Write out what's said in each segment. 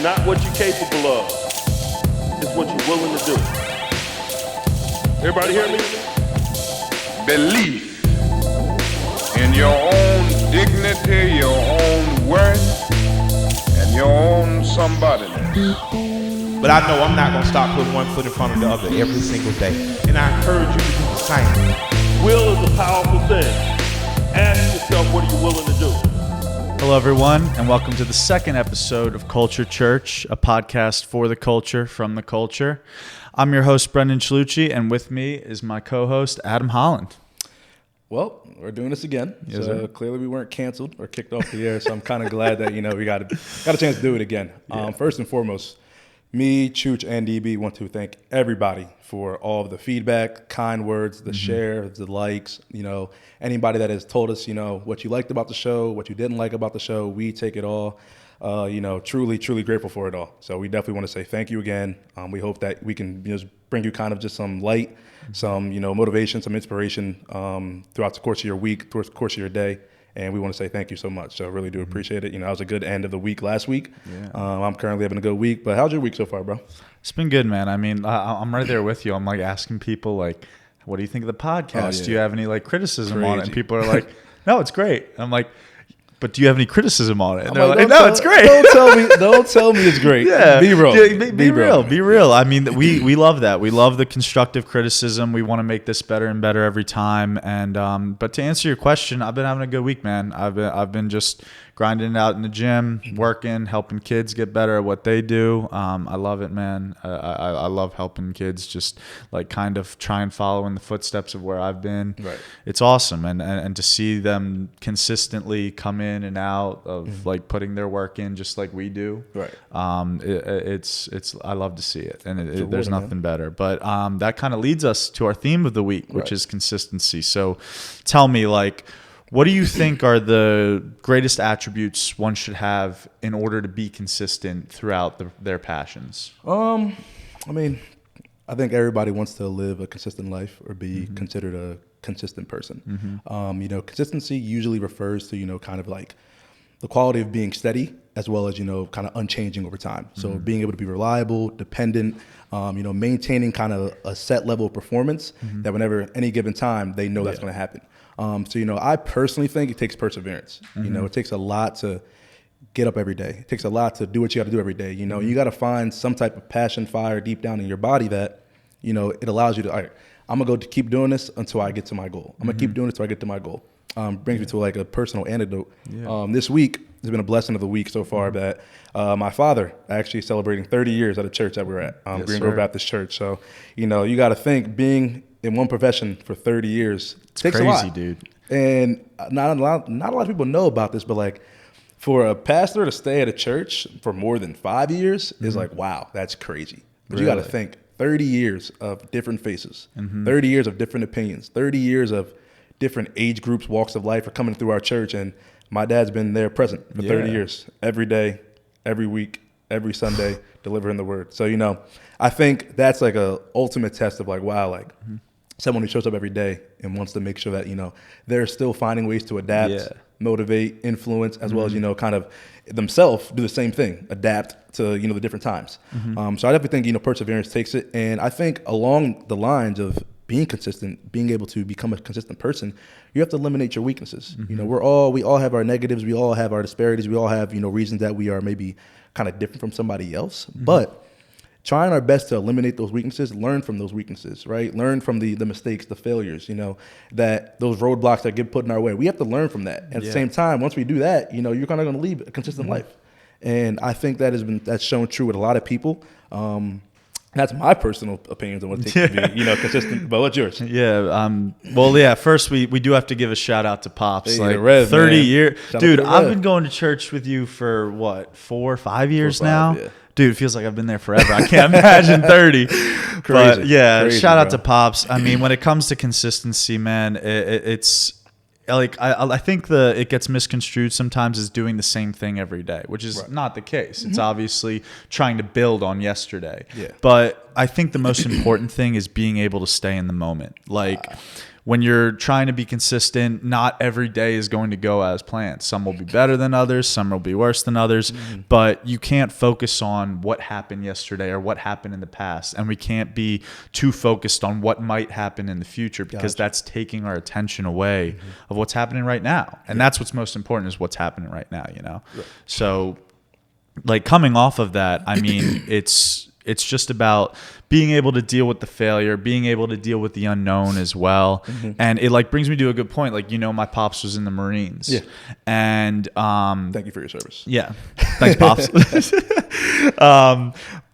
It's not what you're capable of. It's what you're willing to do. Everybody hear me? Belief in your own dignity, your own worth, and your own somebodyness. But I know I'm not going to stop putting one foot in front of the other every single day. And I encourage you to do the same. Will is a powerful thing. Ask yourself, what are you willing to do? Hello, everyone, and welcome to the second episode of Culture Church, a podcast for the culture, from the culture. I'm your host, Brendan Chooch, and with me is my co-host, Adam Holland. Well, we're doing this again. Yes, so sir. clearly we weren't canceled or kicked off the air, so I'm kind of glad that, we got a chance to do it again. Yeah. First and foremost, me, Chooch, and DB want to thank everybody for all of the feedback, kind words, the shares, the likes, anybody that has told us, what you liked about the show, what you didn't like about the show. We take it all, truly, truly grateful for it all. So we definitely want to say thank you again. We hope that we can bring you kind of just some light, some, motivation, some inspiration throughout the course of your week, throughout the course of your day. And we want to say thank you so much. So I really do appreciate it. It was a good end of the week last week. Yeah. I'm currently having a good week. But how's your week so far, bro? It's been good, man. I mean, I'm right there with you. I'm like asking people, like, what do you think of the podcast? Oh, yeah. Do you have any criticism on it? And Crazy. people are like, no, it's great. And I'm like, but do you have any criticism on it? And I'm they're like, don't no, tell- it's great. Don't tell me it's great. Yeah, Be real. Be real. Be real. I mean, we love that. We love the constructive criticism. We want to make this better and better every time. And but to answer your question, I've been having a good week, man. I've been just grinding it out in the gym, working, helping kids get better at what they do. I love it, man. I love helping kids just kind of try and follow in the footsteps of where I've been. Right. It's awesome, and to see them consistently come in and out of putting their work in just like we do. Right. It's I love to see it, and there's rewarding, nothing better. But that kind of leads us to our theme of the week, which Right. is consistency. So tell me, what do you think are the greatest attributes one should have in order to be consistent throughout their passions? I think everybody wants to live a consistent life or be considered a consistent person. Consistency usually refers to, kind of like the quality of being steady as well as, kind of unchanging over time. So being able to be reliable, dependent, maintaining kind of a set level of performance that whenever any given time, they know that's going to happen. I personally think it takes perseverance. It takes a lot to get up every day. It takes a lot to do what you got to do every day. You got to find some type of passion, fire deep down in your body that, it allows you to, all right, I'm going to go keep doing this until I get to my goal. I'm going to keep doing it until I get to my goal. Brings me to a personal anecdote. Yeah. This week has been a blessing of the week so far that my father actually celebrating 30 years at a church that we're at, Green Grove Baptist Church. So, you got to think being in one profession for 30 years takes crazy, a lot. dude. And not a lot of people know about this, but for a pastor to stay at a church for more than 5 years is wow, that's crazy. But you got to Really? think 30 years of different faces, 30 years of different opinions, 30 years of different age groups, walks of life are coming through our church. And my dad's been there present for 30 years, every day, every week, every Sunday, delivering the word. So, I think that's a ultimate test of wow, someone who shows up every day and wants to make sure that, they're still finding ways to adapt, motivate, influence, as well as, kind of themselves do the same thing, adapt to, the different times. So I definitely think, perseverance takes it. And I think along the lines of being consistent, being able to become a consistent person, you have to eliminate your weaknesses. We all have our negatives. We all have our disparities. We all have, reasons that we are maybe kind of different from somebody else. But trying our best to eliminate those weaknesses, learn from those weaknesses, right? Learn from the mistakes, the failures, that those roadblocks that get put in our way. We have to learn from that. At the same time, once we do that, you're kind of going to lead a consistent life. And I think that's shown true with a lot of people. That's my personal opinions on what it takes to be, consistent. But what's yours? Yeah. First we do have to give a shout out to Pops. Hey, Rev, 30 man. years. Shout out Dude, to I've Rev. been going to church with you for what, 4 or 5 years 4 or 5, now? yeah. Dude, it feels like I've been there forever. I can't imagine 30. But yeah, Crazy, shout out bro. to Pops. I mean, when it comes to consistency, man, it's I think it gets misconstrued sometimes as doing the same thing every day, which is not the case. It's obviously trying to build on yesterday. Yeah. But I think the most important thing is being able to stay in the moment. Like when you're trying to be consistent, not every day is going to go as planned. Some will be better than others. Some will be worse than others. But you can't focus on what happened yesterday or what happened in the past. And we can't be too focused on what might happen in the future, because that's taking our attention away of what's happening right now. And that's what's most important, is what's happening right now, you know? Right. So like coming off of that, I mean, it's just about being able to deal with the failure, being able to deal with the unknown as well. And it like brings me to a good point. Like, you know, my pops was in the Marines. Yeah. And thank you for your service. Yeah. Thanks, pops.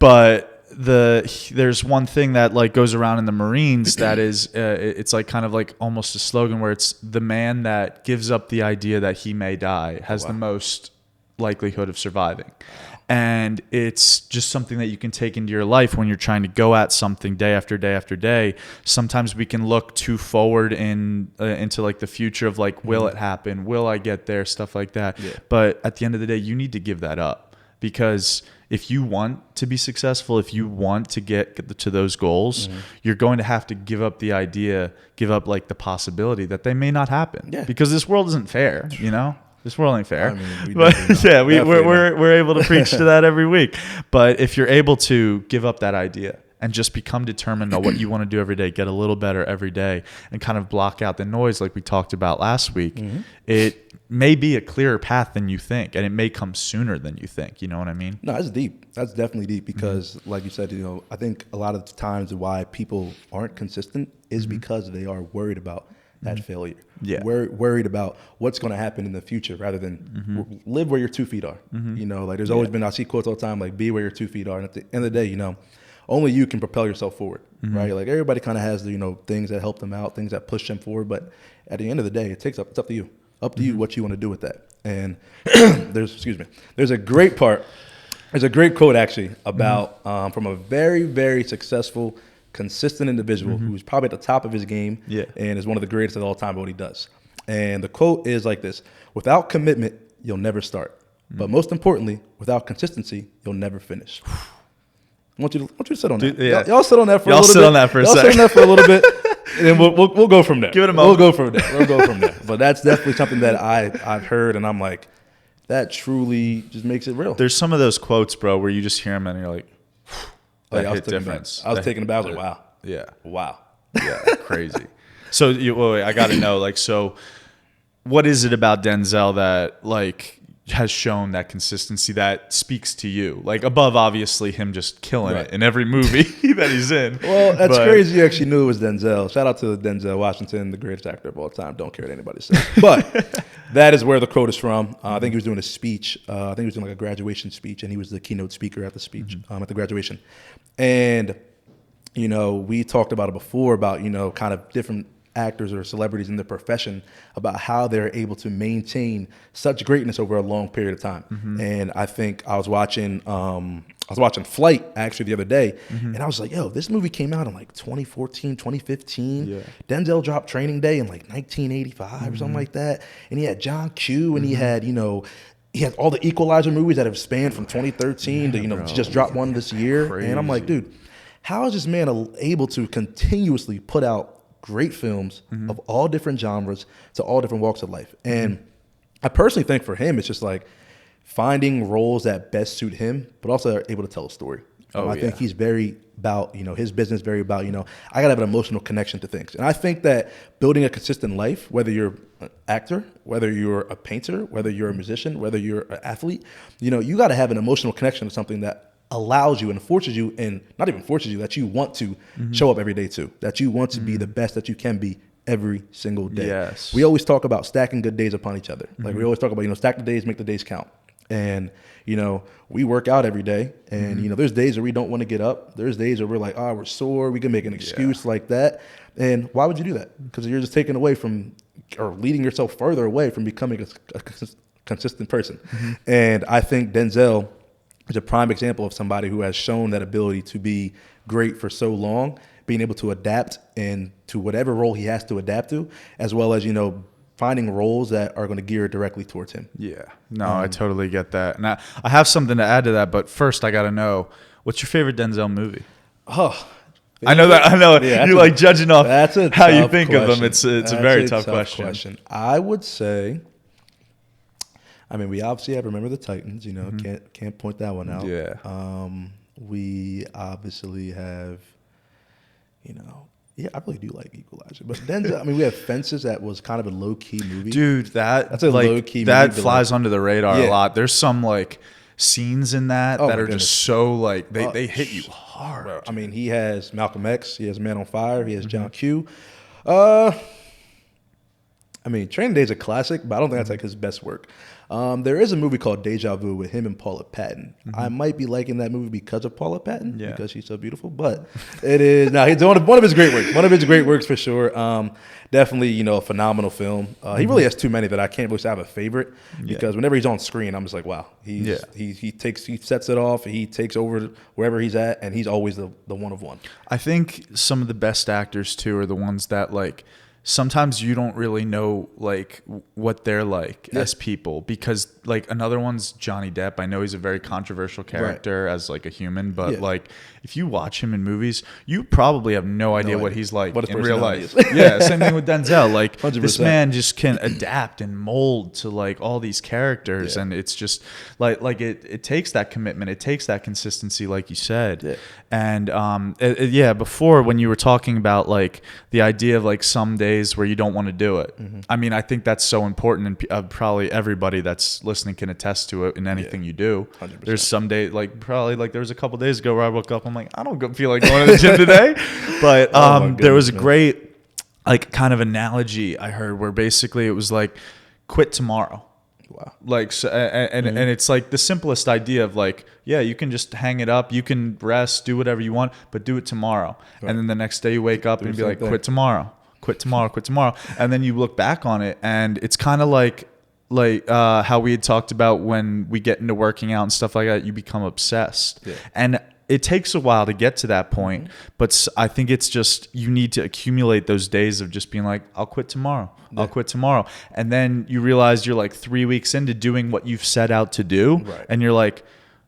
But there's one thing that like goes around in the Marines that is it's like kind of like almost a slogan where it's the man that gives up the idea that he may die has the most likelihood of surviving. And it's just something that you can take into your life when you're trying to go at something day after day after day. Sometimes we can look too forward into like the future of like, will it happen? Will I get there? Stuff like that. Yeah. But at the end of the day, you need to give that up, because if you want to be successful, if you want to get to those goals, you're going to have to give up the idea, give up like the possibility that they may not happen. Yeah. Because this world isn't fair, you know? This world ain't fair. I mean, but yeah, we're able to preach to that every week. But if you're able to give up that idea and just become determined on what you want to do every day, get a little better every day, and kind of block out the noise like we talked about last week, it may be a clearer path than you think, and it may come sooner than you think. You know what I mean? No, that's deep. That's definitely deep, because like you said, you know, I think a lot of times why people aren't consistent is because they are worried about that failure. Yeah. Worried about what's going to happen in the future, rather than live where your 2 feet are. You know, like there's always been, I see quotes all the time, like be where your 2 feet are. And at the end of the day, you know, only you can propel yourself forward, right? Like everybody kind of has, you know, things that help them out, things that push them forward. But at the end of the day, it's up to you. Up to you what you want to do with that. And there's a great part. There's a great quote actually about from a very, very successful, consistent individual who's probably at the top of his game and is one of the greatest of all time at what he does. And the quote is like this: without commitment, you'll never start. But most importantly, without consistency, you'll never finish. I want you to sit on that. Yeah. Y'all sit on that for a little bit. Y'all sit on that for a second. Y'all sit on that for a little bit, and then we'll go from there. Give it a moment. We'll go from there. But that's definitely something that I've heard, and I'm like, that truly just makes it real. There's some of those quotes, bro, where you just hear them and you're like, I was taking it back. I was like, wow. Yeah. Wow. Yeah. Crazy. So wait, I got to know, like, so what is it about Denzel that like has shown that consistency that speaks to you? Like above obviously him just killing it in every movie that he's in. Well, that's crazy. You actually knew it was Denzel. Shout out to Denzel Washington, the greatest actor of all time. Don't care what anybody says. But that is where the quote is from. I think he was doing a speech. I think he was doing like a graduation speech, and he was the keynote speaker at the speech, at the graduation. And, you know, we talked about it before about, you know, kind of different actors or celebrities in their profession, about how they're able to maintain such greatness over a long period of time. And I think I was watching Flight actually the other day, and I was like, yo, this movie came out in like 2014, 2015. Yeah. Denzel dropped Training Day in like 1985 or something like that. And he had John Q, and he had, you know, he had all the Equalizer movies that have spanned from 2013 to, you know, just dropped one this year. Crazy. And I'm like, dude, how is this man able to continuously put out great films of all different genres to all different walks of life? And I personally think for him, it's just like finding roles that best suit him, but also are able to tell a story. I think he's very about, you know, his business, very about, you know, I got to have an emotional connection to things. And I think that building a consistent life, whether you're an actor, whether you're a painter, whether you're a musician, whether you're an athlete, you know, you got to have an emotional connection to something that allows you and forces you, and not even forces you, that you want to show up every day too, that you want to be the best that you can be every single day. Yes. We always talk about stacking good days upon each other. Like we always talk about, you know, stack the days, make the days count. And, you know, we work out every day, and, you know, there's days where we don't want to get up. There's days where we're like, oh, we're sore. We can make an excuse like that. And why would you do that? Because you're just taking away from, or leading yourself further away from becoming a consistent person. And I think Denzel is a prime example of somebody who has shown that ability to be great for so long, being able to adapt and to whatever role he has to adapt to, as well as, you know, finding roles that are going to gear directly towards him. Yeah, no, I totally get that. And I have something to add to that, but first I got to know, what's your favorite Denzel movie? Oh, I know that. I know Yeah, you like judging off that's a how you tough think of them. question. It's a That's very tough question. I would say, I mean, we obviously have Remember the Titans. You know, can't point that one out. Yeah. We obviously have, you know, yeah, I really do like Equalizer. But Denzel, I mean, we have Fences that was kind of a low key movie. Dude, That's a like, low-key that movie, flies under the radar a Yeah. lot. There's some like scenes in that Oh, that my are goodness. just so like they hit you hard. Bro, I mean, he has Malcolm X, he has Man on Fire, he has John Q. I mean, Training Day is a classic, but I don't think that's like his best work. There is a movie called Deja Vu with him and Paula Patton. I might be liking that movie because of Paula Patton, because she's so beautiful. But it is he's one of his great works. One of his great works for sure. Definitely, you know, a phenomenal film. He really has too many that I can't really say I have a favorite because whenever he's on screen, I'm just like, wow, he sets it off, he takes over wherever he's at, and he's always the one of one. I think some of the best actors too are the ones that like sometimes you don't really know like what they're like as people, because like another one's Johnny Depp. I know he's a very controversial character as like a human, but like if you watch him in movies, you probably have no idea what he's like in real life. Yeah, same thing with Denzel. Like 100%. This man just can adapt and mold to like all these characters, and it's just like it takes that commitment, it takes that consistency, like you said. And before when you were talking about like the idea of like some days where you don't want to do it. I mean, I think that's so important, and probably everybody that's listening can attest to it in anything you do. 100%. There's some days, like probably like there was a couple days ago where I woke up, I'm like, I don't feel like going to the gym today. But there was a great like kind of analogy I heard where basically it was like quit tomorrow. Wow. Like so, and it's like the simplest idea of like, yeah, you can just hang it up, you can rest, do whatever you want, but do it tomorrow. And then the next day you wake up and be like, quit tomorrow. Quit tomorrow. And then you look back on it, and it's kind of like how we had talked about when we get into working out and stuff like that, you become obsessed. And it takes a while to get to that point, but I think it's just you need to accumulate those days of just being like, I'll quit tomorrow. I'll quit tomorrow. And then you realize you're like 3 weeks into doing what you've set out to do, and you're like,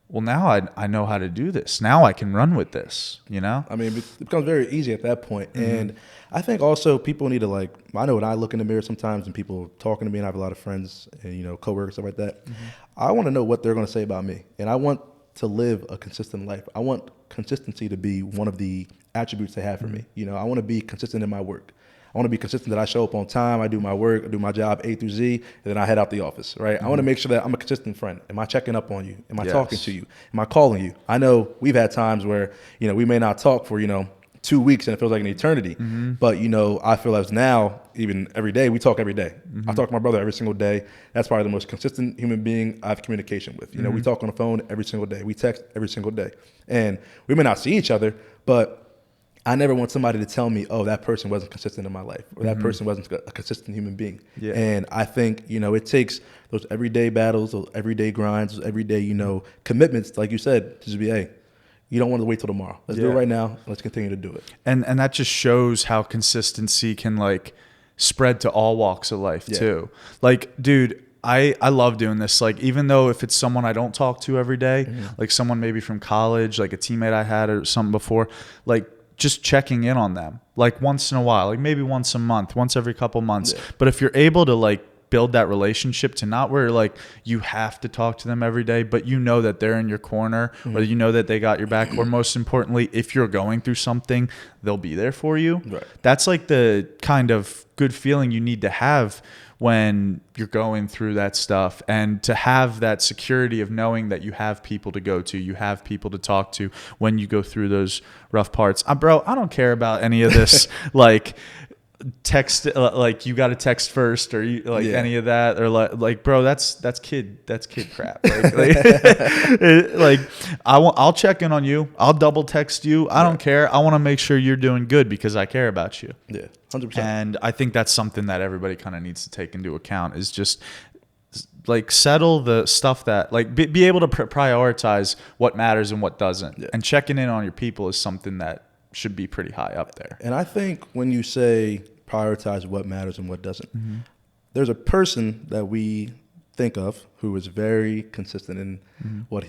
well, now I know how to do this. Now I can run with this, you know? I mean, it becomes very easy at that point. And I think also people need to like, I know when I look in the mirror sometimes and people talking to me, and I have a lot of friends and, you know, coworkers, stuff like that. I want to know what they're going to say about me. And I want to live a consistent life. I want consistency to be one of the attributes they have for me. You know, I want to be consistent in my work. I want to be consistent that I show up on time, I do my work, I do my job A through Z, and then I head out the office, right? I want to make sure that I'm a consistent friend. Am I checking up on you? Am I talking to you? Am I calling you? I know we've had times where, you know, we may not talk for, you know, 2 weeks and it feels like an eternity. But, you know, I feel as now, even every day, we talk every day. I talk to my brother every single day. That's probably the most consistent human being I have communication with. You know, we talk on the phone every single day. We text every single day. And we may not see each other, but I never want somebody to tell me, oh, that person wasn't consistent in my life, or that person wasn't a consistent human being. And I think, you know, it takes those everyday battles, those everyday grinds, those everyday, you know, commitments, like you said, to just be, hey, you don't want to wait till tomorrow. Let's do it right now. Let's continue to do it. And that just shows how consistency can like spread to all walks of life too. Like, dude, I love doing this. Like, even though if it's someone I don't talk to every day, like someone maybe from college, like a teammate I had or something before, like just checking in on them like once in a while, like maybe once a month, once every couple months. But if you're able to like build that relationship to not where like you have to talk to them every day, but you know that they're in your corner, or you know that they got your back, or most importantly, if you're going through something, they'll be there for you. That's like the kind of good feeling you need to have when you're going through that stuff, and to have that security of knowing that you have people to go to, you have people to talk to when you go through those rough parts. Bro, I don't care about any of this like text, like you got to text first, or you like any of that, or like bro, that's kid crap. Like I'll check in on you, I'll double text you, I don't care. I want to make sure you're doing good because I care about you. 100%. And I think that's something that everybody kind of needs to take into account, is just like settle the stuff that like be able to prioritize what matters and what doesn't. And checking in on your people is something that should be pretty high up there. And I think when you say prioritize what matters and what doesn't, there's a person that we think of who is very consistent in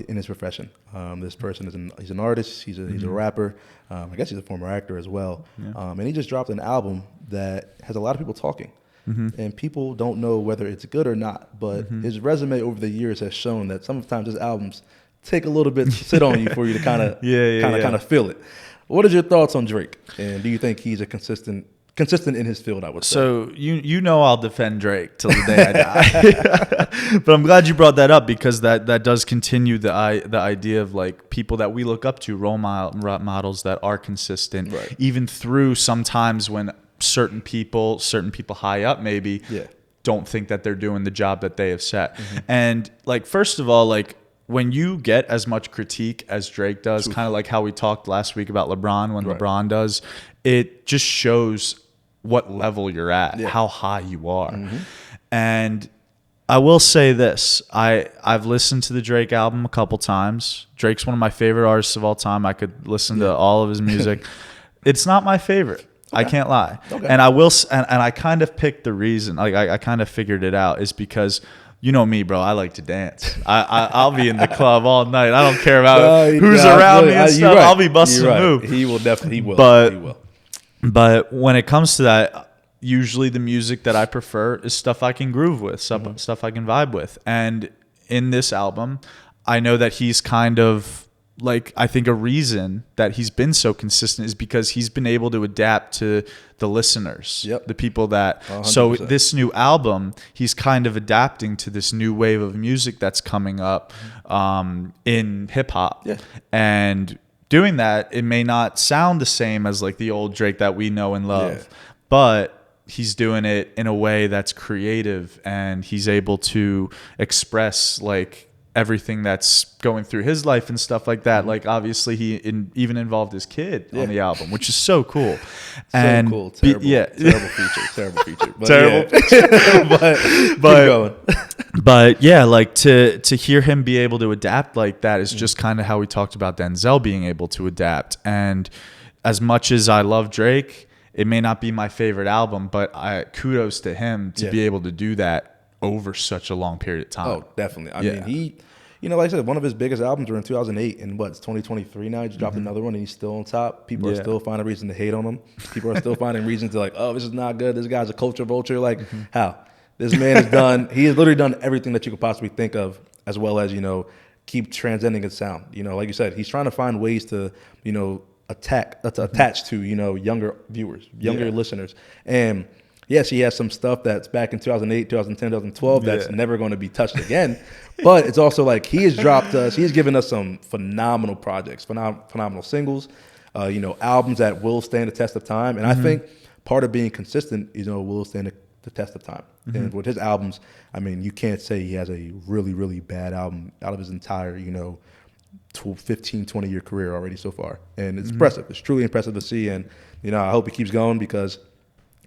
in his profession. This person he's an artist. He's a rapper. I guess he's a former actor as well. And he just dropped an album that has a lot of people talking. And people don't know whether it's good or not. But his resume over the years has shown that sometimes his albums take a little bit to sit on you for you to kind of feel it. What are your thoughts on Drake? And do you think he's a consistent in his field, I would say? So you know I'll defend Drake till the day I die. But I'm glad you brought that up, because that does continue the idea of like people that we look up to, role models that are consistent, right, even through sometimes when certain people high up maybe don't think that they're doing the job that they have set. And like, first of all, like, when you get as much critique as Drake does, kind of like how we talked last week about LeBron, when LeBron does, it just shows what level you're at, how high you are. And I will say this, I've listened to the Drake album a couple times. Drake's one of my favorite artists of all time. I could listen to all of his music. It's not my favorite. I can't lie. And I will, and I kind of picked the reason, like I kind of figured it out, is because you know me, bro. I like to dance. I'll be in the club all night. I don't care about who's around me and stuff. Right. I'll be busting a move. He will definitely. He will. But when it comes to that, usually the music that I prefer is stuff I can groove with, stuff I can vibe with. And in this album, I know that he's kind of like, I think a reason that he's been so consistent is because he's been able to adapt to the listeners, the people that, 100%. So this new album, he's kind of adapting to this new wave of music that's coming up in hip hop. And doing that, it may not sound the same as like the old Drake that we know and love, but he's doing it in a way that's creative, and he's able to express like everything that's going through his life and stuff like that. Like, obviously he even involved his kid on the album, which is so cool. And cool. Terrible feature. But terrible feature. But yeah, like to hear him be able to adapt like that is just kind of how we talked about Denzel being able to adapt. And as much as I love Drake, it may not be my favorite album, but kudos to him to be able to do that over such a long period of time. Oh, definitely. I mean, he, like I said, one of his biggest albums were in 2008, and it's 2023 now. He just dropped another one, and he's still on top. People are still finding reason to hate on him. People are still finding reasons to like, oh, this is not good. This guy's a culture vulture. Like, how? This man he has literally done everything that you could possibly think of, as well as, keep transcending his sound. Like you said, he's trying to find ways to, attach to, younger viewers, younger listeners. And yes, he has some stuff that's back in 2008, 2010, 2012 that's never going to be touched again. But it's also like he has given us some phenomenal projects, phenomenal singles, albums that will stand the test of time. And I think part of being consistent is, will stand the test of time. And with his albums, I mean, you can't say he has a really, really bad album out of his entire, 15, 20-year career already so far. And it's impressive. It's truly impressive to see. And, I hope he keeps going, because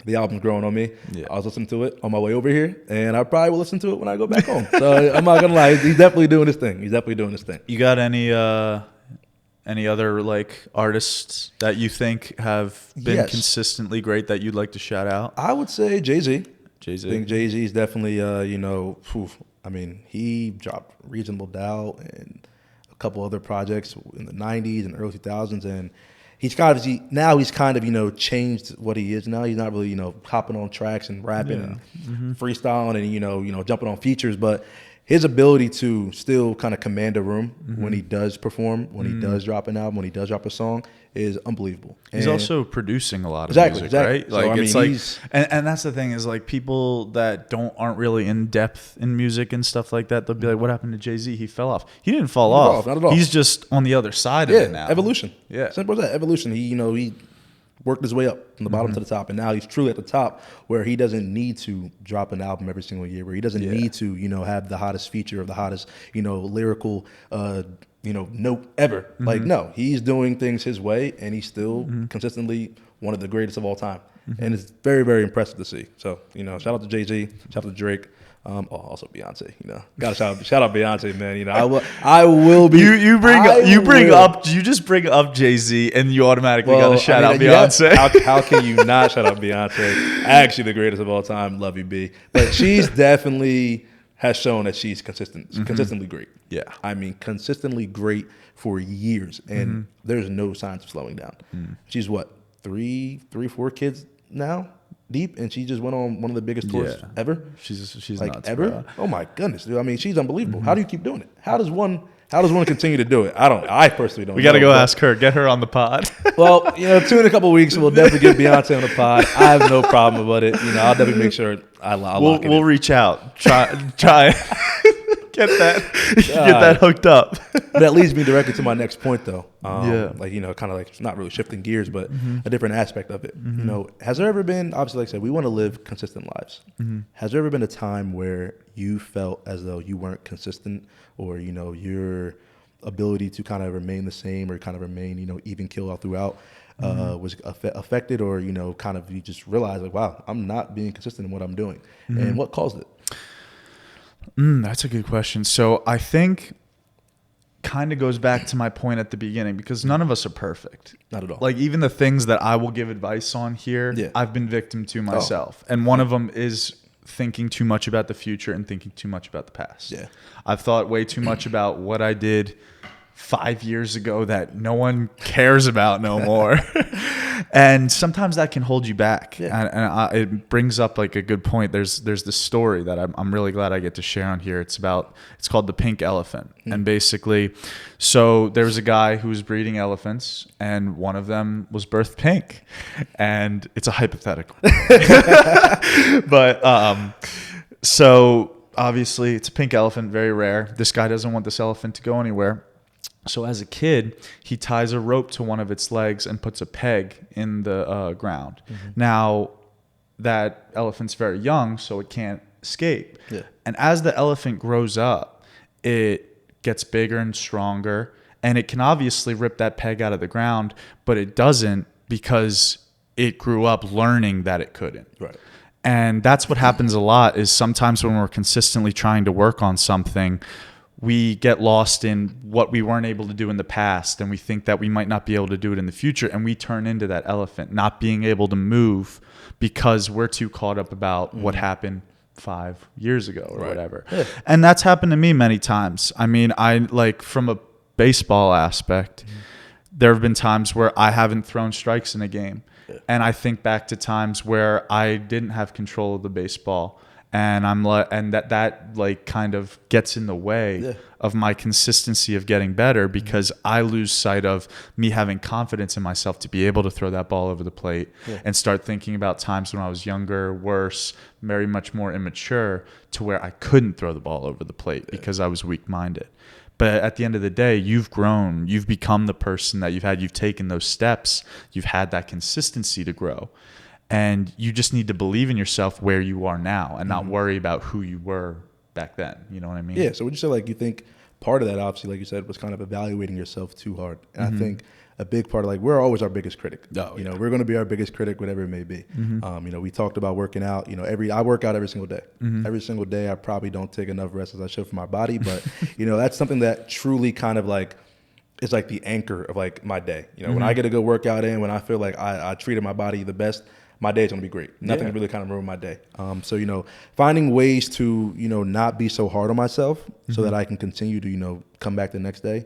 the album's growing on me. I was listening to it on my way over here, and I probably will listen to it when I go back home. So I'm not gonna lie, he's definitely doing his thing. You got any other like artists that you think have been consistently great that you'd like to shout out? I would say Jay-Z. I Jay-Z. think Jay-Z is definitely I mean, he dropped Reasonable Doubt and a couple other projects in the 90s and early 2000s, and he's kind of changed what he is now. He's not really hopping on tracks and rapping and freestyling and jumping on features, but his ability to still kind of command a room when he does perform, when he does drop an album, when he does drop a song, is unbelievable. He's also producing a lot of music, right? So, like, it's like, and that's the thing is, like, people that aren't really in depth in music and stuff like that, they'll be like, "What happened to Jay-Z? He fell off." He didn't fall off. Not at all. He's just on the other side of it now. Evolution. Yeah, simple as that. Evolution. He worked his way up from the bottom to the top, and now he's truly at the top, where he doesn't need to drop an album every single year, where he doesn't need to have the hottest feature or the hottest lyrical note ever. Like, no, he's doing things his way, and he's still consistently one of the greatest of all time. And it's very, very impressive to see. So, shout out to Jay-Z, shout out to Drake. Also Beyonce, gotta shout out Beyonce, man. I will be. You just bring up Jay-Z, and you automatically gotta shout out Beyonce. How can you not shout out Beyonce? Actually, the greatest of all time. Love you, B. But she's definitely has shown that she's consistently great. Yeah. I mean, consistently great for years, and there's no signs of slowing down. She's what, 4 kids now deep, and she just went on one of the biggest tours ever. She's like nuts, ever. bro. Oh my goodness, dude. I mean, she's unbelievable. How do you keep doing it? How does one continue to do it? I personally don't know. We got to go ask her. Get her on the pod. Well, you know, 2 in a couple of weeks, we'll definitely get Beyonce on the pod. I have no problem about it. You know, I'll definitely make sure I'll lock it We'll in. reach out. Try get that hooked up. That leads me directly to my next point, though. Yeah. Like, kind of like not really shifting gears, but a different aspect of it. You know, has there ever been, obviously, like I said, we want to live consistent lives. Has there ever been a time where you felt as though you weren't consistent, or, you know, your ability to kind of remain the same or kind of remain, you know, even keel all throughout was affected, or, you know, kind of you just realized like, wow, I'm not being consistent in what I'm doing, and what caused it? That's a good question. So I think kind of goes back to my point at the beginning, because none of us are perfect. Not at all. Like, even the things that I will give advice on here, I've been victim to myself. And one of them is thinking too much about the future and thinking too much about the past. Yeah. I've thought way too much about what I did 5 years ago that no one cares about no more. And sometimes that can hold you back. Yeah. And it brings up like a good point. There's this story that I'm really glad I get to share on here. It's called The Pink Elephant. And basically, so there was a guy who was breeding elephants, and one of them was birthed pink. And it's a hypothetical. But so obviously it's a pink elephant, very rare. This guy doesn't want this elephant to go anywhere. So as a kid, he ties a rope to one of its legs and puts a peg in the ground. Now, that elephant's very young, so it can't escape. Yeah. And as the elephant grows up, it gets bigger and stronger, and it can obviously rip that peg out of the ground, but it doesn't, because it grew up learning that it couldn't. Right. And that's what happens a lot, is sometimes when we're consistently trying to work on something, we get lost in what we weren't able to do in the past, and we think that we might not be able to do it in the future, and we turn into that elephant, not being able to move because we're too caught up about what happened 5 years ago or whatever. Yeah. And that's happened to me many times. I mean, from a baseball aspect, there have been times where I haven't thrown strikes in a game. Yeah. And I think back to times where I didn't have control of the baseball, and that kind of gets in the way of my consistency of getting better, because I lose sight of me having confidence in myself to be able to throw that ball over the plate, and start thinking about times when I was younger, worse, very much more immature, to where I couldn't throw the ball over the plate because I was weak-minded. But at the end of the day, you've grown, you've become the person that you've taken those steps, you've had that consistency to grow. And you just need to believe in yourself where you are now, and not worry about who you were back then. You know what I mean? Yeah. So would you say, like, you think part of that, obviously, like you said, was kind of evaluating yourself too hard? And I think a big part of, like, we're always our biggest critic. You know, we're going to be our biggest critic, whatever it may be. You know, we talked about working out. You know, I work out every single day. Every single day, I probably don't take enough rest as I should for my body, but you know, that's something that truly kind of like is like the anchor of like my day. You know, when I get a good workout in, when I feel like I treated my body the best, my day is going to be great. Nothing can really kind of ruin my day. So, you know, finding ways to, you know, not be so hard on myself so that I can continue to, you know, come back the next day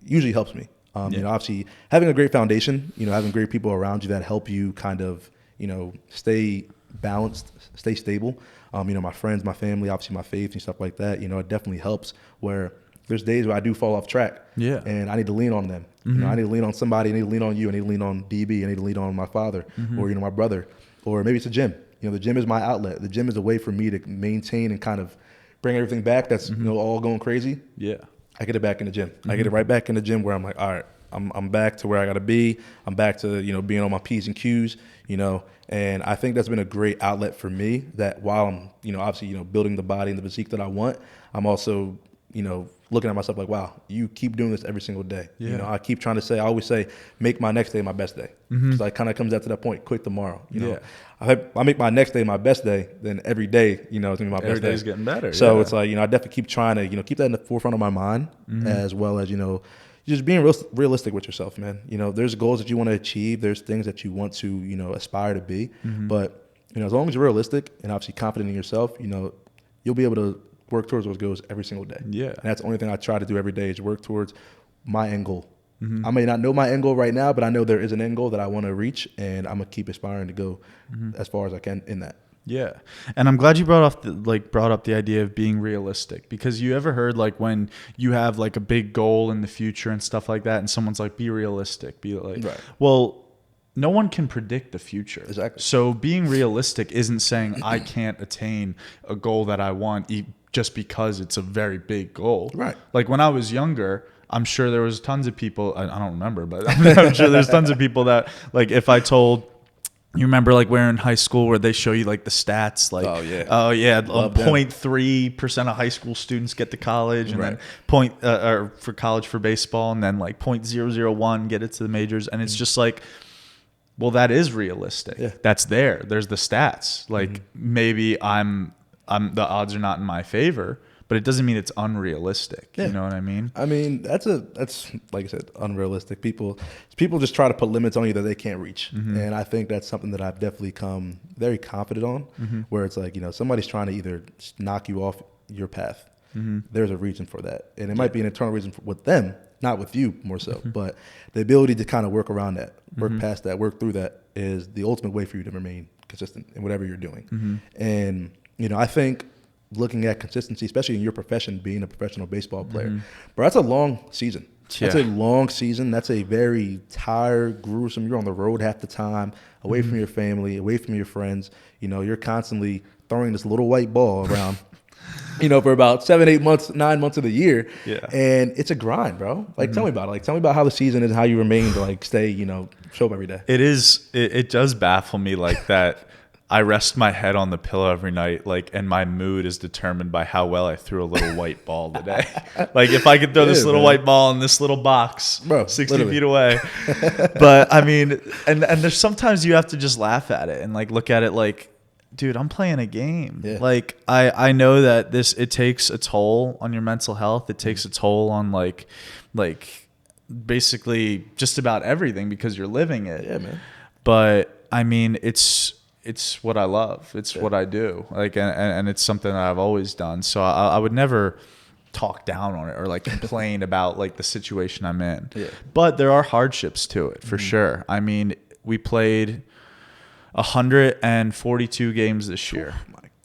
usually helps me. You know, obviously having a great foundation, you know, having great people around you that help you kind of, you know, stay balanced, stay stable. You know, my friends, my family, obviously my faith and stuff like that, you know, it definitely helps, where there's days where I do fall off track. Yeah. And I need to lean on them. You know, I need to lean on somebody. I need to lean on you. I need to lean on DB. I need to lean on my father or, you know, my brother, or maybe it's a gym. You know, the gym is my outlet. The gym is a way for me to maintain and kind of bring everything back that's, you know, all going crazy. Yeah. I get it back in the gym. I get it right back in the gym where I'm like, all right, I'm back to where I got to be. I'm back to, you know, being on my P's and Q's, you know, and I think that's been a great outlet for me, that while I'm, you know, obviously, you know, building the body and the physique that I want, I'm also, you know, looking at myself like, wow, you keep doing this every single day. Yeah. You know, I always say, make my next day my best day. So it kind of comes out to that point, quit tomorrow. You know, I make my next day my best day, then every day, you know, it's gonna be my best day. Every day's getting better. So it's like, you know, I definitely keep trying to, you know, keep that in the forefront of my mind, as well as, you know, just being realistic with yourself, man. You know, there's goals that you want to achieve. There's things that you want to, you know, aspire to be. But, you know, as long as you're realistic and obviously confident in yourself, you know, you'll be able to work towards those goals every single day. Yeah. And that's the only thing I try to do every day is work towards my end goal. Mm-hmm. I may not know my end goal right now, but I know there is an end goal that I want to reach, and I'm gonna keep aspiring to go as far as I can in that. Yeah. And I'm glad you brought up the idea of being realistic, because you ever heard like when you have like a big goal in the future and stuff like that, and someone's like, be realistic, be like, Right. Well, no one can predict the future. Exactly. So being realistic isn't saying I can't attain a goal that I want just because it's a very big goal. Right. Like when I was younger, I'm sure there was tons of people, I don't remember, but I'm sure there's tons of people that like if I told, you remember like we're in high school where they show you like the stats, like, Oh, yeah. 0.3% of high school students get to college, and Right. then or for college for baseball, and then like 0.001 get it to the majors. And it's just like, well, that is realistic. Yeah. That's there. There's the stats. Like maybe the odds are not in my favor, but it doesn't mean it's unrealistic. Yeah. You know what I mean? I mean, that's like I said, unrealistic. People just try to put limits on you that they can't reach. And I think that's something that I've definitely come very confident on, where it's like, somebody's trying to either knock you off your path. There's a reason for that. And it might be an internal reason with them, not with you more so, but the ability to kind of work around that, work past that, work through that is the ultimate way for you to remain consistent in whatever you're doing. And, I think looking at consistency, especially in your profession, being a professional baseball player, bro, that's a long season. That's a long season. That's a very tired, gruesome. You're on the road half the time, away from your family, away from your friends. You're constantly throwing this little white ball around, for about 7, 8 months, 9 months of the year. Yeah. And it's a grind, bro. Like, tell me about it. Like, tell me about how the season is, how you remain to like stay, show up every day. It does baffle me like that. I rest my head on the pillow every night, like, and my mood is determined by how well I threw a little white ball today. Like, if I could throw this little white ball in this little box, bro, 60 literally. feet away. But I mean, and there's sometimes you have to just laugh at it and like look at it like, dude, I'm playing a game. Yeah. Like, I know that it takes a toll on your mental health. It takes a toll on like basically just about everything because you're living it. Yeah, man. But I mean, it's what I love. It's what I do. Like, and it's something that I've always done. So I would never talk down on it or like complain about like the situation I'm in. Yeah. But there are hardships to it for sure. I mean, we played 142 games this year.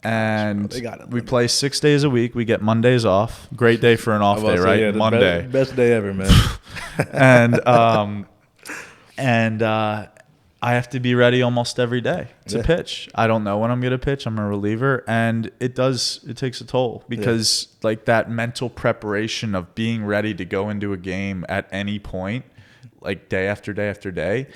And They got it. we play 6 days a week. We get Mondays off. Great day for an off day, right? Yeah, the Monday. best day ever, man. and I have to be ready almost every day to pitch. I don't know when I'm going to pitch. I'm a reliever, and it takes a toll because like that mental preparation of being ready to go into a game at any point, like day after day after day,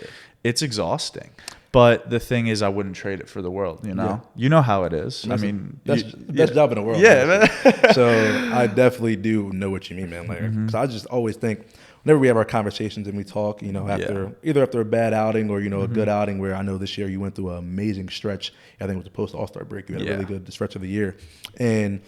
it's exhausting. But the thing is, I wouldn't trade it for the world. You know how it is. That's I mean, best job in the world. Yeah. So I definitely do know what you mean, man, Larry. Because I just always think whenever we have our conversations and we talk, either after a bad outing or a good outing, where I know this year you went through an amazing stretch. I think it was the post All-Star break. You had a really good stretch of the year, and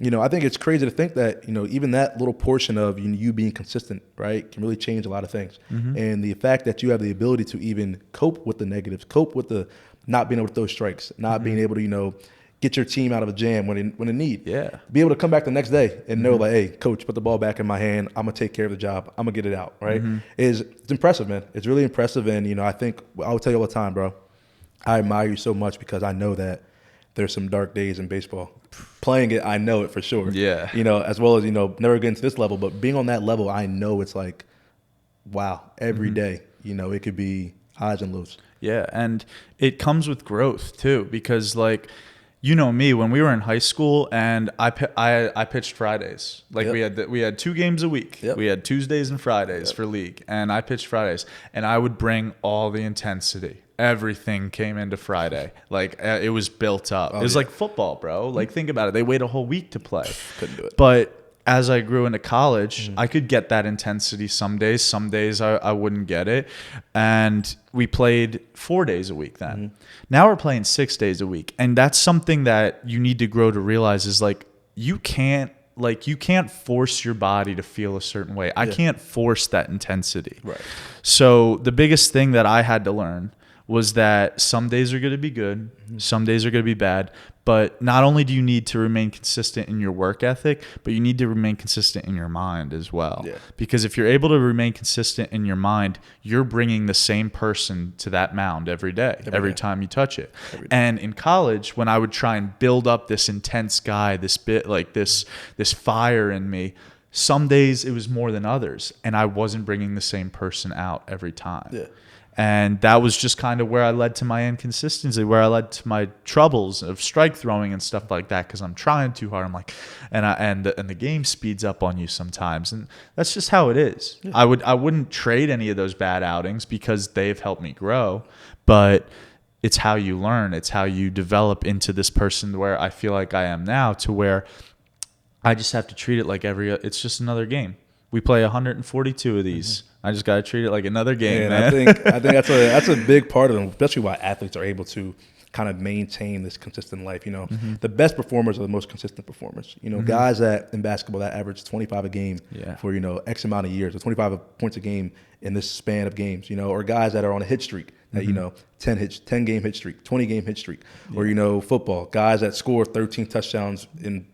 I think it's crazy to think that even that little portion of you being consistent, right, can really change a lot of things. And the fact that you have the ability to even cope with the negatives, cope with the not being able to throw strikes, not being able to get your team out of a jam when in need. Yeah. Be able to come back the next day and know like, hey, coach, put the ball back in my hand. I'm gonna take care of the job. I'm gonna get it out. Right? It's impressive, man. It's really impressive. And I think I would tell you all the time, bro, I admire you so much because I know that there's some dark days in baseball. Playing it, I know it for sure. Yeah. As well as, never getting to this level, but being on that level, I know it's like, wow, every day, it could be highs and lows. Yeah. And it comes with growth too, because like, me, when we were in high school and I pitched Fridays. Like we had 2 games a week. Yep. We had Tuesdays and Fridays for league, and I pitched Fridays, and I would bring all the intensity. Everything came into Friday. Like it was built up. It was like football, bro. Like think about it. They wait a whole week to play. Couldn't do it. But as I grew into college, I could get that intensity some days. Some days I wouldn't get it. And we played 4 days a week then. Now we're playing 6 days a week. And that's something that you need to grow to realize is like you can't force your body to feel a certain way. I can't force that intensity. Right. So the biggest thing that I had to learn was that some days are going to be good, some days are going to be bad, but not only do you need to remain consistent in your work ethic, but you need to remain consistent in your mind as well. Yeah. Because if you're able to remain consistent in your mind, you're bringing the same person to that mound every day, every time you touch it. And in college, when I would try and build up this intense guy, this fire in me, some days it was more than others, and I wasn't bringing the same person out every time. Yeah. And that was just kind of where I led to my inconsistency, where I led to my troubles of strike throwing and stuff like that, because I'm trying too hard. I'm like, and the game speeds up on you sometimes, and that's just how it is. Yeah. I wouldn't trade any of those bad outings because they've helped me grow, but it's how you learn. It's how you develop into this person where I feel like I am now, to where I just have to treat it like it's just another game. We play 142 of these. I just got to treat it like another game, man. I think that's a big part of them, especially why athletes are able to kind of maintain this consistent life. You know, the best performers are the most consistent performers. You know, guys that in basketball that average 25 a game for, you know, X amount of years, or 25 points a game in this span of games, you know, or guys that are on a hit streak, that, you know, 10 game hit streak, 20 game hit streak, or, you know, football, guys that score 13 touchdowns in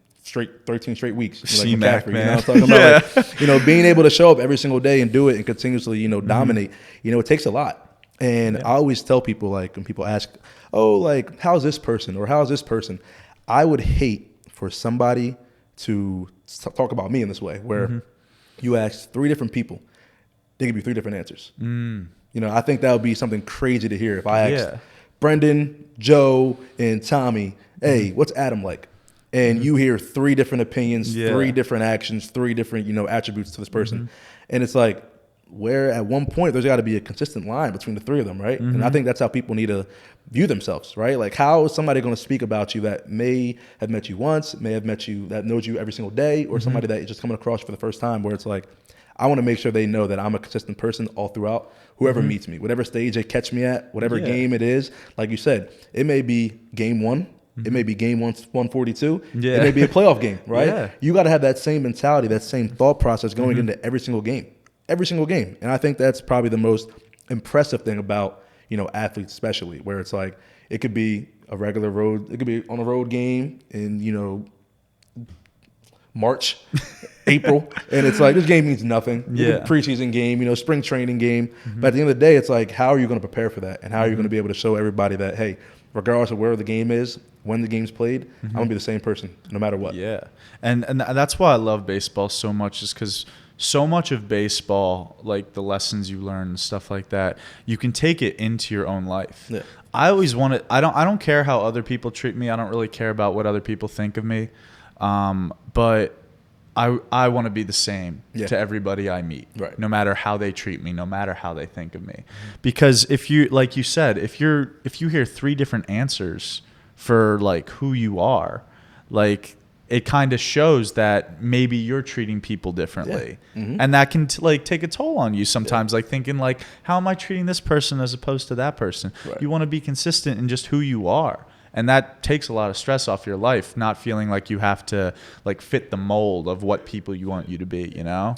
13 straight weeks. Like C-Mac, man. You know what I'm talking about? Like, you know, being able to show up every single day and do it and continuously, you know, dominate, you know, it takes a lot. And I always tell people, like, when people ask, oh, like, how's this person or how's this person? I would hate for somebody to talk about me in this way, where you ask 3 different people, they give you 3 different answers. You know, I think that would be something crazy to hear if I asked Brendan, Joe, and Tommy, hey, what's Adam like? And you hear 3 different opinions, 3 different actions, 3 different, you know, attributes to this person. And it's like, where at one point there's got to be a consistent line between the 3 of them, right? And I think that's how people need to view themselves, right? Like, how is somebody going to speak about you that may have met you once, may have met you, that knows you every single day, or somebody that is just coming across for the first time, where it's like, I want to make sure they know that I'm a consistent person all throughout, whoever meets me, whatever stage they catch me at, whatever game it is. Like you said, it may be game 1. It may be game 142. It may be a playoff game, right? You got to have that same mentality, that same thought process going into every single game. And I think that's probably the most impressive thing about, you know, athletes especially, where it's like, it could be a regular road, it could be on a road game in, you know, March, April, and it's like, this game means nothing. Preseason game, you know, spring training game. But at the end of the day, it's like, how are you going to prepare for that? And how are you going to be able to show everybody that, hey, regardless of where the game is, when the game's played, I'm going to be the same person no matter what. Yeah. And that's why I love baseball so much, is because so much of baseball, like the lessons you learn and stuff like that, you can take it into your own life. Yeah. I always want to, I don't care how other people treat me. I don't really care about what other people think of me. But I want to be the same to everybody I meet, no matter how they treat me, no matter how they think of me. Because if you, like you said, if you hear 3 different answers for like who you are, like, it kind of shows that maybe you're treating people differently. And that can like take a toll on you sometimes, like thinking like, how am I treating this person as opposed to that person? You want to be consistent in just who you are. And that takes a lot of stress off your life, not feeling like you have to like fit the mold of what people you want you to be, you know?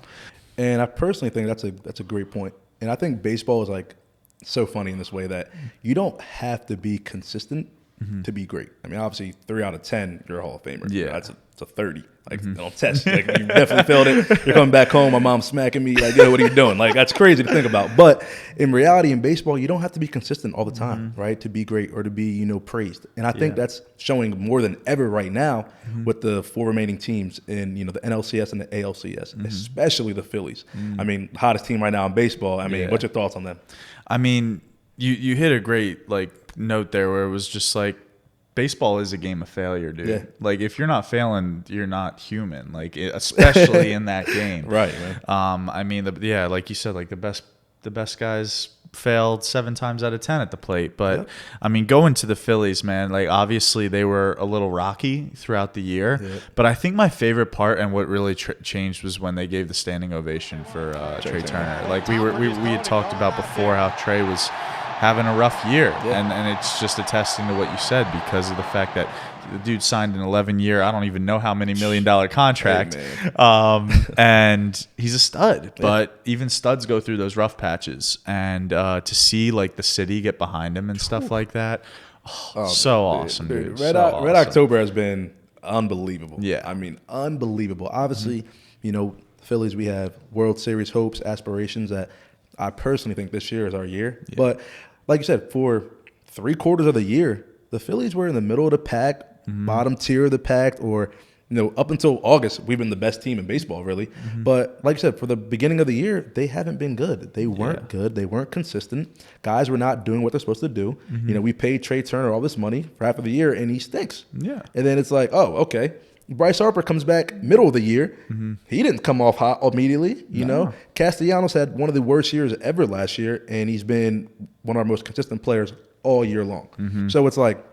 And I personally think that's a great point. And I think baseball is like so funny in this way that you don't have to be consistent to be great. I mean, obviously 3 out of 10, you're a Hall of Famer. Yeah. That's a 30. Like, on test. Like, you definitely failed it. You're coming back home, my mom's smacking me. Like, yo, what are you doing? Like, that's crazy to think about. But in reality, in baseball, you don't have to be consistent all the time, right? To be great or to be, you know, praised. And I think that's showing more than ever right now with the 4 remaining teams in, you know, the NLCS and the ALCS, especially the Phillies. I mean, hottest team right now in baseball. I mean, what's your thoughts on them? I mean, you hit a great like note there, where it was just like, baseball is a game of failure, dude. Like, if you're not failing, you're not human. Like, especially in that game, right? Man. I mean, like you said, like the best guys failed 7 times out of 10 at the plate. But I mean, going to the Phillies, man, like, obviously they were a little rocky throughout the year. But I think my favorite part and what really changed was when they gave the standing ovation for Trey Turner. Like, we had talked about before how Trey was having a rough year. And it's just attesting to what you said because of the fact that the dude signed an 11-year, I don't even know how many $1 million contract. And he's a stud. But even studs go through those rough patches. And to see like the city get behind him and stuff like that, awesome, dude. Red October has been unbelievable. Yeah. I mean, unbelievable. Obviously, you know, Phillies, we have World Series hopes, aspirations that I personally think this year is our year. Yeah. But like you said, for 3/4 of the year, the Phillies were in the middle of the pack, bottom tier of the pack, or, you know, up until August, we've been the best team in baseball, really. But like I said, for the beginning of the year, they haven't been good. They weren't good. They weren't consistent. Guys were not doing what they're supposed to do. You know, we paid Trey Turner all this money for half of the year, and he stinks. Yeah. And then it's like, oh, okay. Bryce Harper comes back middle of the year. He didn't come off hot immediately. You know, Castellanos had one of the worst years ever last year, and he's been one of our most consistent players all year long. So it's like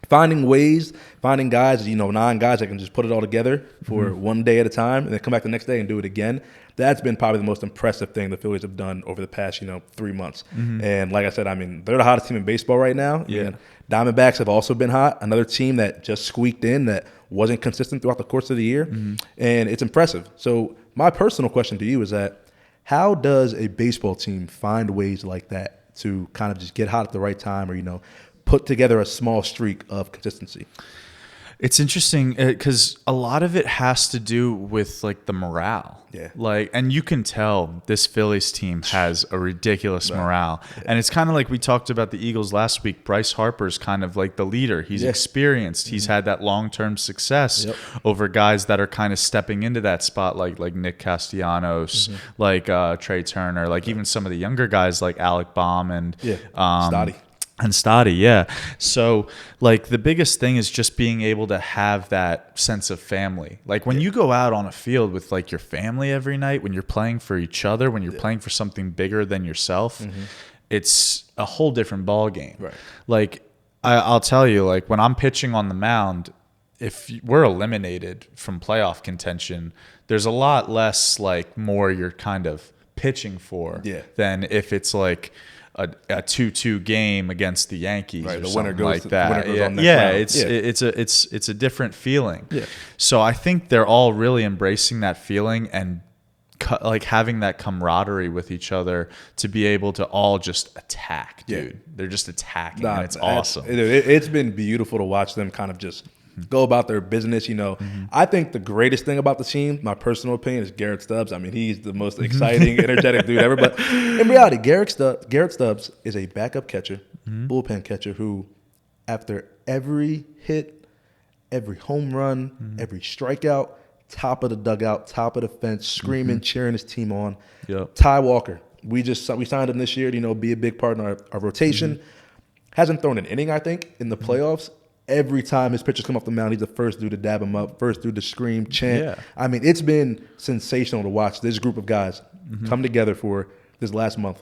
finding guys, you know, 9 guys that can just put it all together for one day at a time and then come back the next day and do it again. That's been probably the most impressive thing the Phillies have done over the past, 3 months. And like I said, I mean, they're the hottest team in baseball right now. Yeah. And Diamondbacks have also been hot. Another team that just squeaked in that wasn't consistent throughout the course of the year. And it's impressive. So my personal question to you is that how does a baseball team find ways like that to kind of just get hot at the right time or, put together a small streak of consistency? It's interesting because a lot of it has to do with like the morale. Yeah. Like, and you can tell this Phillies team has a ridiculous morale. Yeah. And it's kind of like we talked about the Eagles last week. Bryce Harper's kind of like the leader. He's experienced. He's had that long-term success over guys that are kind of stepping into that spot, like Nick Castellanos, like Trey Turner, like even some of the younger guys like Alec Baum and Stoddy. And Stoddy, yeah. So, like, the biggest thing is just being able to have that sense of family. Like, when you go out on a field with, like, your family every night, when you're playing for each other, when you're playing for something bigger than yourself, it's a whole different ball game. Right. Like, I'll tell you, like, when I'm pitching on the mound, if we're eliminated from playoff contention, there's a lot less, like, more you're kind of pitching for than if it's, like, a 2-2 game against the Yankees or something like that. It's a different feeling. Yeah. So I think they're all really embracing that feeling and like having that camaraderie with each other to be able to all just attack, dude. They're just attacking, and it's awesome. It's been beautiful to watch them kind of just go about their business. I think the greatest thing about the team, my personal opinion, is Garrett Stubbs. I mean, he's the most exciting, energetic dude ever. But in reality, Garrett Stubbs is a backup catcher, bullpen catcher who, after every hit, every home run, every strikeout, top of the dugout, top of the fence, screaming, cheering his team on. Yep. Ty Walker, we signed him this year to be a big part in our rotation. Hasn't thrown an inning, I think, in the playoffs. Every time his pitchers come off the mound, he's the first dude to dab him up, first dude to scream, chant. Yeah. I mean, it's been sensational to watch this group of guys come together for this last month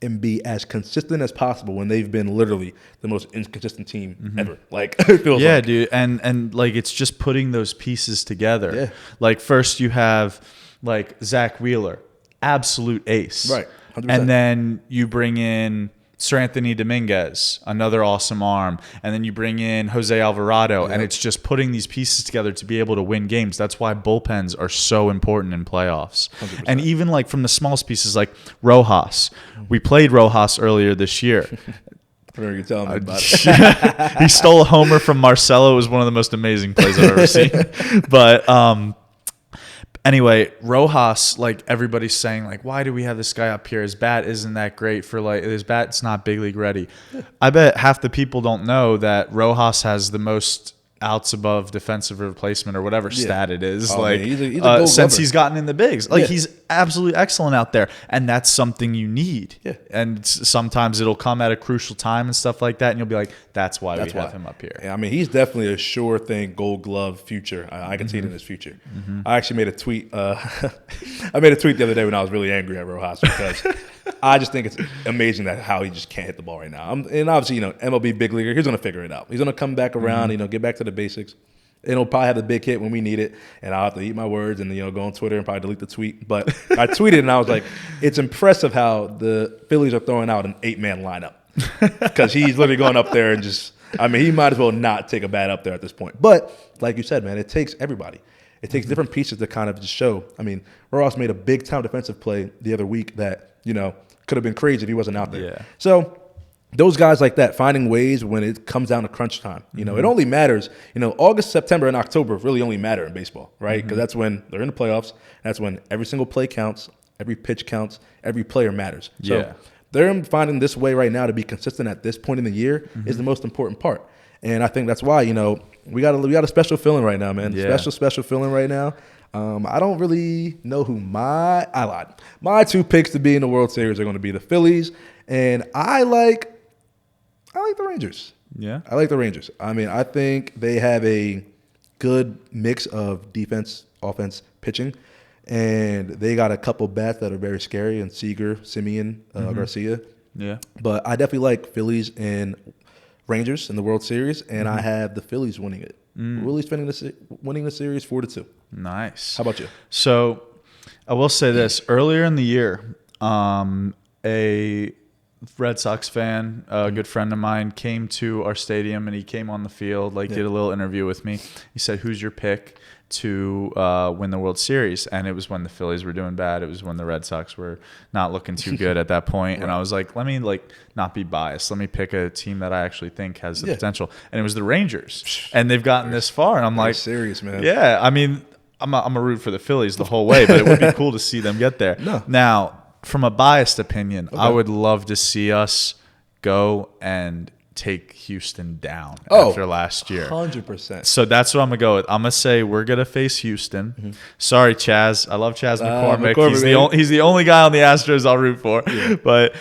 and be as consistent as possible when they've been literally the most inconsistent team ever. Like, it feels like. Dude. And like, it's just putting those pieces together. Yeah. Like, first you have like Zach Wheeler, absolute ace. Right. 100%. And then you bring in Sir Anthony Dominguez, another awesome arm. And then you bring in Jose Alvarado, and it's just putting these pieces together to be able to win games. That's why bullpens are so important in playoffs. 100%. And even like from the smallest pieces like Rojas. We played Rojas earlier this year. I remember you telling me about it. He stole a homer from Marcelo. It was one of the most amazing plays I've ever seen. But anyway, Rojas, like everybody's saying, like, why do we have this guy up here? His bat isn't that great for like his bat's not big league ready. I bet half the people don't know that Rojas has the most outs above defensive replacement or whatever stat it is. He's a gold since glover. He's gotten in the bigs. Like he's absolutely excellent out there. And that's something you need. Yeah. And sometimes it'll come at a crucial time and stuff like that. And you'll be like, that's why we have him up here. Yeah, I mean, he's definitely a sure thing gold glove future. I can see it in his future. I actually made a tweet. I made a tweet the other day when I was really angry at Rojas because I just think it's amazing that how he just can't hit the ball right now. And obviously, MLB big leaguer, he's going to figure it out. He's going to come back around, get back to the basics. And he'll probably have the big hit when we need it. And I'll have to eat my words and, go on Twitter and probably delete the tweet. But I tweeted and I was like, it's impressive how the Phillies are throwing out an 8-man lineup. because he's literally going up there and just. I mean, he might as well not take a bat up there at this point. But like you said, man, it takes everybody. It takes different pieces to kind of just show. I mean, Ross made a big time defensive play the other week that could have been crazy if he wasn't out there. Yeah. So those guys like that, finding ways when it comes down to crunch time. It only matters. August, September, and October really only matter in baseball, right? Because that's when they're in the playoffs. That's when every single play counts, every pitch counts, every player matters. So they're finding this way right now to be consistent at this point in the year is the most important part. And I think that's why, we got a special feeling right now, man. Yeah. Special feeling right now. I don't really know who I lied. My 2 picks to be in the World Series are going to be the Phillies, and I like the Rangers. Yeah. I like the Rangers. I mean, I think they have a good mix of defense, offense, pitching, and they got a couple bats that are very scary, and Seager, Simeon, Garcia. Yeah. But I definitely like Phillies and Rangers in the World Series, and I have the Phillies winning it. Phillies winning the series 4-2. Nice. How about you? So I will say this. Earlier in the year, a Red Sox fan, a good friend of mine, came to our stadium, and he came on the field, did a little interview with me. He said, "Who's your pick to win the World Series?" And it was when the Phillies were doing bad. It was when the Red Sox were not looking too good at that point. And I was like, let me not be biased. Let me pick a team that I actually think has the potential. And it was the Rangers. And they've gotten this far. And I'm like, serious, man. Yeah, I mean, I'm a root for the Phillies the whole way, but it would be cool to see them get there. No. Now, from a biased opinion, I would love to see us go and take Houston down after last year. 100%. So that's what I'm going to go with. I'm going to say we're going to face Houston. Sorry, Chaz. I love Chaz McCormick. He's the only guy on the Astros I'll root for. Yeah. But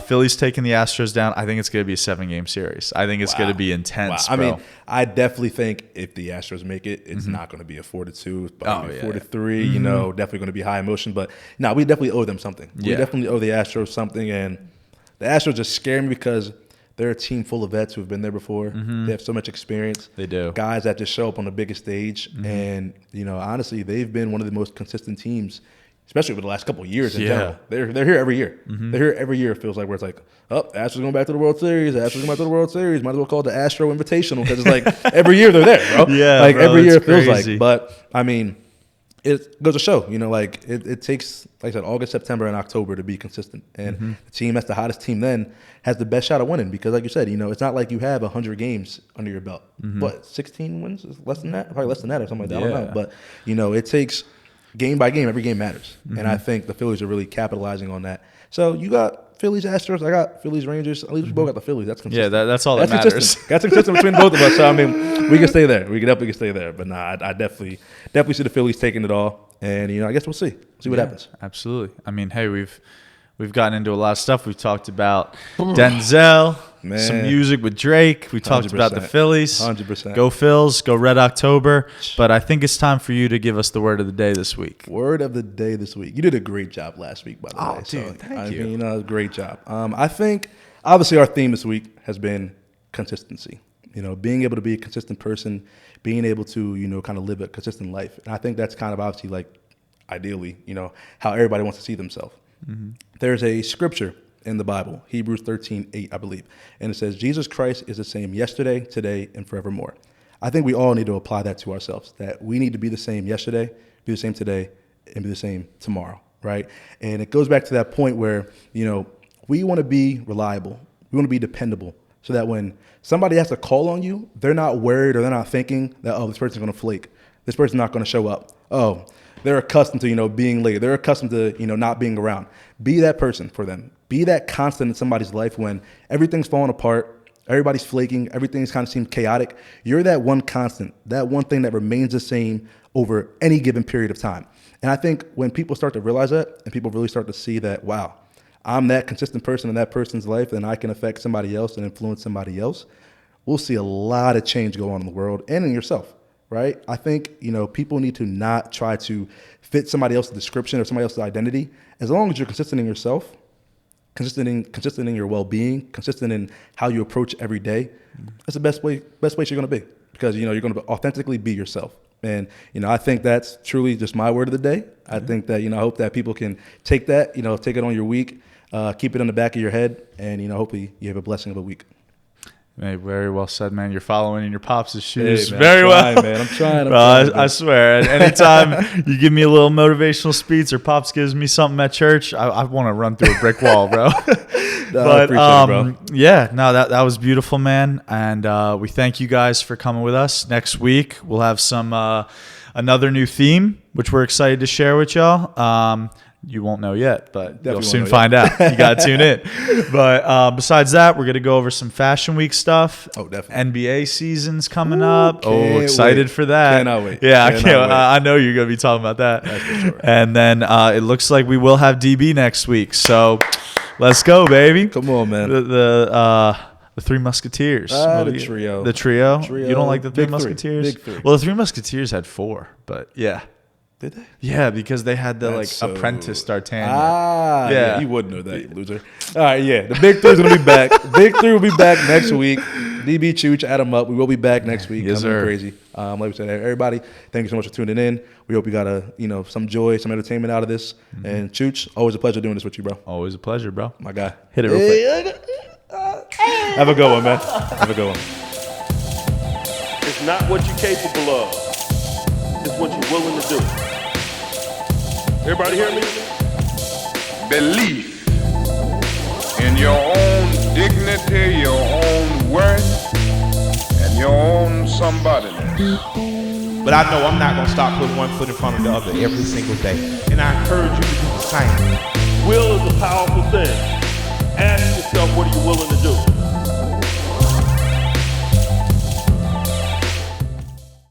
Philly's taking the Astros down. I think it's going to be a 7-game series. I think it's going to be intense, bro. I mean, I definitely think if the Astros make it, it's not going to be a 4-2. It's probably 4-3. Definitely going to be high emotion. But no, we definitely owe them something. We definitely owe the Astros something. And the Astros just scare me because they're a team full of vets who have been there before. They have so much experience. They do. Guys that just show up on the biggest stage. And, honestly, they've been one of the most consistent teams, especially over the last couple of years in general. They're here every year. They're here every year, it feels like, where it's like, Astros going back to the World Series. Astros going back to the World Series. Might as well call it the Astro Invitational because it's like every year they're there, bro. Yeah, bro, every year it feels crazy. like. But, I mean, it goes to show, it takes, like I said, August, September, and October to be consistent. And the team that's the hottest team then has the best shot of winning because, like you said, it's not like you have 100 games under your belt. But 16 wins is less than that? Probably less than that or something like that. I don't know. But, it takes game by game. Every game matters. And I think the Phillies are really capitalizing on that. So you got Phillies, Astros. I got Phillies, Rangers. At least we both got the Phillies. That's consistent. Yeah, that's all that matters. Consistent. That's consistent between both of us. So, I mean, we can stay there. We can definitely stay there. But, nah, I definitely see the Phillies taking it all. And, I guess we'll see. See what happens. Absolutely. I mean, hey, we've gotten into a lot of stuff. We've talked about Denzel, some music with Drake. We talked about the Phillies. 100%. Go Phils, go Red October. But I think it's time for you to give us the word of the day this week. Word of the day this week. You did a great job last week, by the way. Dude, thank you. I mean, great job. I think, obviously, our theme this week has been consistency. Being able to be a consistent person, being able to, kind of live a consistent life. And I think that's kind of obviously ideally, how everybody wants to see themselves. There's a scripture in the Bible, Hebrews 13:8, I believe. And it says, Jesus Christ is the same yesterday, today, and forevermore. I think we all need to apply that to ourselves, that we need to be the same yesterday, be the same today, and be the same tomorrow, right? And it goes back to that point where, we want to be reliable. We want to be dependable so that when somebody has to call on you, they're not worried or they're not thinking that, this person's going to flake. This person's not going to show up. They're accustomed to, being late. They're accustomed to, not being around. Be that person for them. Be that constant in somebody's life when everything's falling apart, everybody's flaking, everything's kind of seems chaotic. You're that one constant, that one thing that remains the same over any given period of time. And I think when people start to realize that and people really start to see that, wow, I'm that consistent person in that person's life and I can affect somebody else and influence somebody else, we'll see a lot of change go on in the world and in yourself. Right? I think, people need to not try to fit somebody else's description or somebody else's identity. As long as you're consistent in yourself, consistent in your well-being, consistent in how you approach every day, that's the best place you're going to be because, you're going to authentically be yourself. And, I think that's truly just my word of the day. I think that, I hope that people can take that, take it on your week. keep it in the back of your head, and hopefully you have a blessing of a week. Hey, very well said, man. You're following in your pops' shoes Hey, man, very I'm trying, well. man. I'm trying. Bro, I swear, anytime you give me a little motivational speech or pops gives me something at church, I want to run through a brick wall, bro. I appreciate it, bro. Yeah, no, that was beautiful, man. And we thank you guys for coming with us. Next week, we'll have some another new theme, which we're excited to share with y'all. You won't know yet, but you'll soon find out. You got to tune in. But besides that, we're going to go over some Fashion Week stuff. Oh, definitely. NBA season's coming up. Can't Excited wait. for that. Cannot wait. Yeah, Cannot wait. I know you're going to be talking about that. That's for sure. And then it looks like we will have DB next week. So let's go, baby. Come on, man. The Three Musketeers. The trio. The trio? Trio. You don't like the Three Big three. Musketeers? Big three. Well, the Three Musketeers had 4, but yeah. Did they? Yeah, because they had the That's so- apprentice D'Artagnan. Yeah. Yeah. You would know that, you loser. All right, yeah. The Big Three's going to be back. Big Three will be back next week. DB Chooch, add them up. We will be back next week. Yes, Coming sir. crazy. Like we said, everybody, thank you so much for tuning in. We hope you got some joy, some entertainment out of this. Mm-hmm. And Chooch, always a pleasure doing this with you, bro. Always a pleasure, bro. My guy. Hit it real quick. Have a good one, man. Have a good one. It's not what you're capable of. It's what you're willing to do. Everybody hear me? Belief in your own dignity, your own worth, and your own somebodyness. But I know I'm not going to stop putting one foot in front of the other every single day. And I encourage you to do the same. Will is a powerful thing. Ask yourself, what are you willing to do?